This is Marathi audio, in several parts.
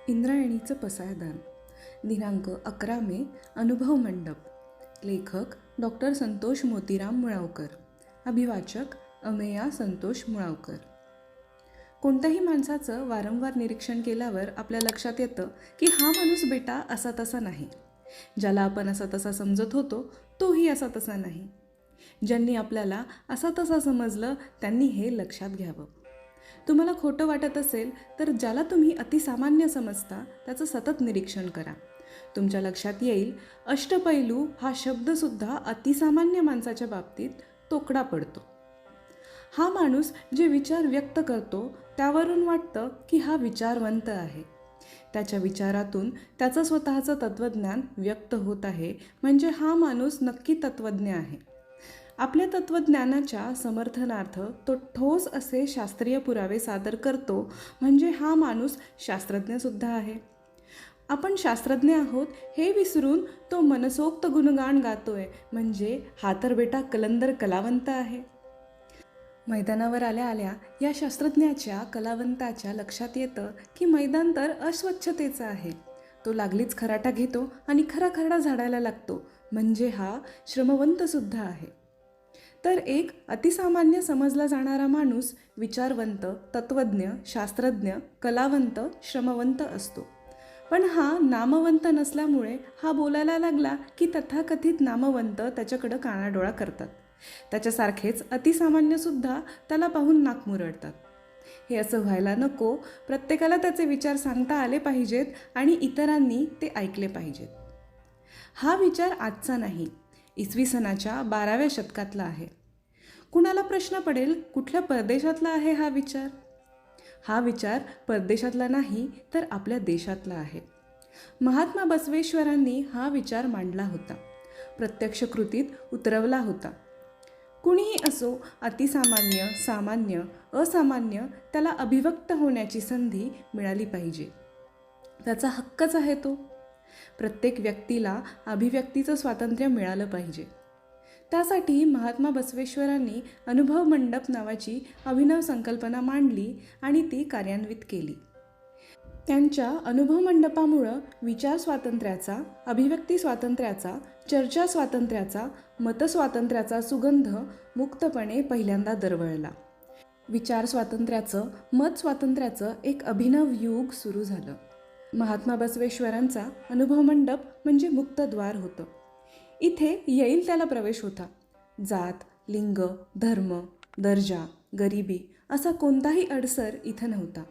इंद्रायणीचं पसायदान. दिनांक 11 मे. अनुभव मंडप. लेखक डॉक्टर संतोष मोतीराम मुळावकर. अभिवाचक अमेया संतोष मुळावकर. कोणत्याही माणसाचं वारंवार निरीक्षण केल्यावर आपल्या लक्षात येतं की हा माणूस बेटा असा तसा नाही. ज्याला आपण असा तसा समजत होतो तोही असा तसा नाही. ज्यांनी आपल्याला असा तसा समजलं त्यांनी हे लक्षात घ्यावं. तुम्हाला खोटं वाटत असेल तर ज्याला तुम्ही अतिसामान्य समजता त्याचं सतत निरीक्षण करा. तुमच्या लक्षात येईल अष्टपैलू हा शब्दसुद्धा अतिसामान्य माणसाच्या बाबतीत तोकडा पडतो. हा माणूस जे विचार व्यक्त करतो त्यावरून वाटतं की हा विचारवंत आहे. त्याच्या विचारातून त्याचं स्वतःचं तत्त्वज्ञान व्यक्त होत आहे, म्हणजे हा माणूस नक्की तत्त्वज्ञ आहे. आपल्या तत्त्वज्ञानाच्या समर्थनार्थ तो ठोस असे शास्त्रीय पुरावे सादर करतो, म्हणजे हा माणूस शास्त्रज्ञसुद्धा आहे. आपण शास्त्रज्ञ आहोत हे विसरून तो मनसोक्त गुणगान गातोय, म्हणजे हा तर बेटा कलंदर कलावंत आहे. मैदानावर आल्या आल्या या शास्त्रज्ञाच्या कलावंताच्या लक्षात येतं की मैदान तर अस्वच्छतेचं आहे. तो लागलीच खराटा घेतो आणि खरा खरडा झाडायला लागतो, म्हणजे हा श्रमवंतसुद्धा आहे. तर एक अतिसामान्य समजला जाणारा माणूस विचारवंत, तत्त्वज्ञ, शास्त्रज्ञ, कलावंत, श्रमवंत असतो. पण हा नामवंत नसल्यामुळे हा बोलायला लागला की तथाकथित नामवंत त्याच्याकडं कानाडोळा करतात. त्याच्यासारखेच अतिसामान्यसुद्धा त्याला पाहून नाक मुरडतात. हे असं व्हायला नको. प्रत्येकाला त्याचे विचार सांगता आले पाहिजेत आणि इतरांनी ते ऐकले पाहिजेत. हा विचार आजचा नाही, इसवी सनाच्या 12व्या शतकातला आहे. कुणाला प्रश्न पडेल कुठल्या परदेशातला आहे हा विचार? हा विचार परदेशातला नाही तर आपल्या देशातला आहे. महात्मा बसवेश्वरांनी हा विचार मांडला होता, प्रत्यक्ष कृतीत उतरवला होता. कुणीही असो, अतिसामान्य, सामान्य, असामान्य, त्याला अभिव्यक्त होण्याची संधी मिळाली पाहिजे. त्याचा हक्कच आहे तो. प्रत्येक व्यक्तीला अभिव्यक्तीचं स्वातंत्र्य मिळालं पाहिजे. त्यासाठी महात्मा बसवेश्वरांनी अनुभव मंडप नावाची अभिनव संकल्पना मांडली आणि ती कार्यान्वित केली. त्यांच्या अनुभव मंडपामुळं विचार स्वातंत्र्याचा, अभिव्यक्ती स्वातंत्र्याचा, चर्चा स्वातंत्र्याचा, मतस्वातंत्र्याचा सुगंध मुक्तपणे पहिल्यांदा दरवळला. विचार स्वातंत्र्याचं, मत स्वातंत्र्याचं एक अभिनव युग सुरू झालं. महात्मा बसवेश्वरांचा अनुभव मंडप म्हणजे मुक्तद्वार होतं. इथे येईल त्याला प्रवेश होता. जात, लिंग, धर्म, दर्जा, गरिबी असा कोणताही अडसर इथं नव्हता.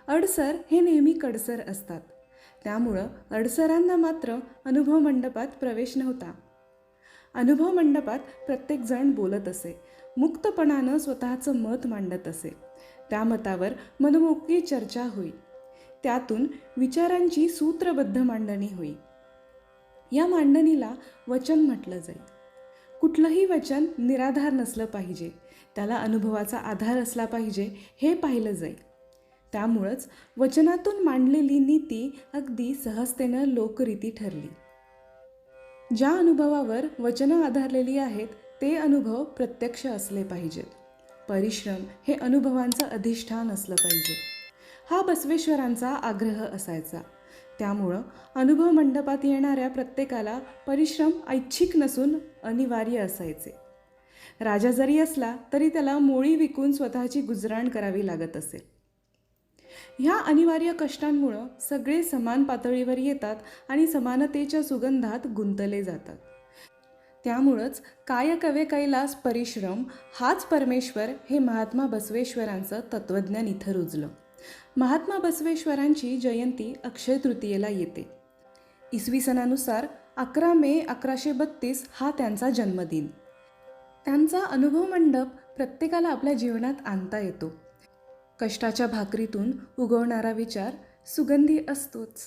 अडसर हे नेहमी कडसर असतात, त्यामुळं अडसरांना मात्र अनुभव मंडपात प्रवेश नव्हता. अनुभव मंडपात प्रत्येकजण बोलत असे, मुक्तपणानं स्वतःचं मत मांडत असे. त्या मतावर मनमोकळी चर्चा होई. त्यातून विचारांची सूत्रबद्ध मांडणी होई. या मांडणीला वचन म्हटलं जाईल. कुठलंही वचन निराधार नसलं पाहिजे, त्याला अनुभवाचा आधार असला पाहिजे हे पाहिलं जाईल. त्यामुळंच वचनातून मांडलेली नीती अगदी सहजतेनं लोकरीती ठरली. ज्या अनुभवावर वचनं आधारलेली आहेत ते अनुभव प्रत्यक्ष असले पाहिजेत. परिश्रम हे अनुभवांचं अधिष्ठान असलं पाहिजे, हा बसवेश्वरांचा आग्रह असायचा. त्यामुळं अनुभव मंडपात येणाऱ्या प्रत्येकाला परिश्रम ऐच्छिक नसून अनिवार्य असायचे. राजा जरी असला तरी त्याला मोळी विकून स्वतःची गुजराण करावी लागत असेल. ह्या अनिवार्य कष्टांमुळं सगळे समान पातळीवर येतात आणि समानतेच्या सुगंधात गुंतले जातात. त्यामुळंच काय कवे कैलास परिश्रम हाच परमेश्वर हे महात्मा बसवेश्वरांचं तत्त्वज्ञान इथं रुजलं. महात्मा बसवेश्वरांची जयंती अक्षय तृतीयेला येते. इसवी सनानुसार 11 मे 1132 हा त्यांचा जन्मदिन. त्यांचा अनुभव मंडप प्रत्येकाला आपल्या जीवनात आणता येतो. कष्टाच्या भाकरीतून उगवणारा विचार सुगंधी असतोच.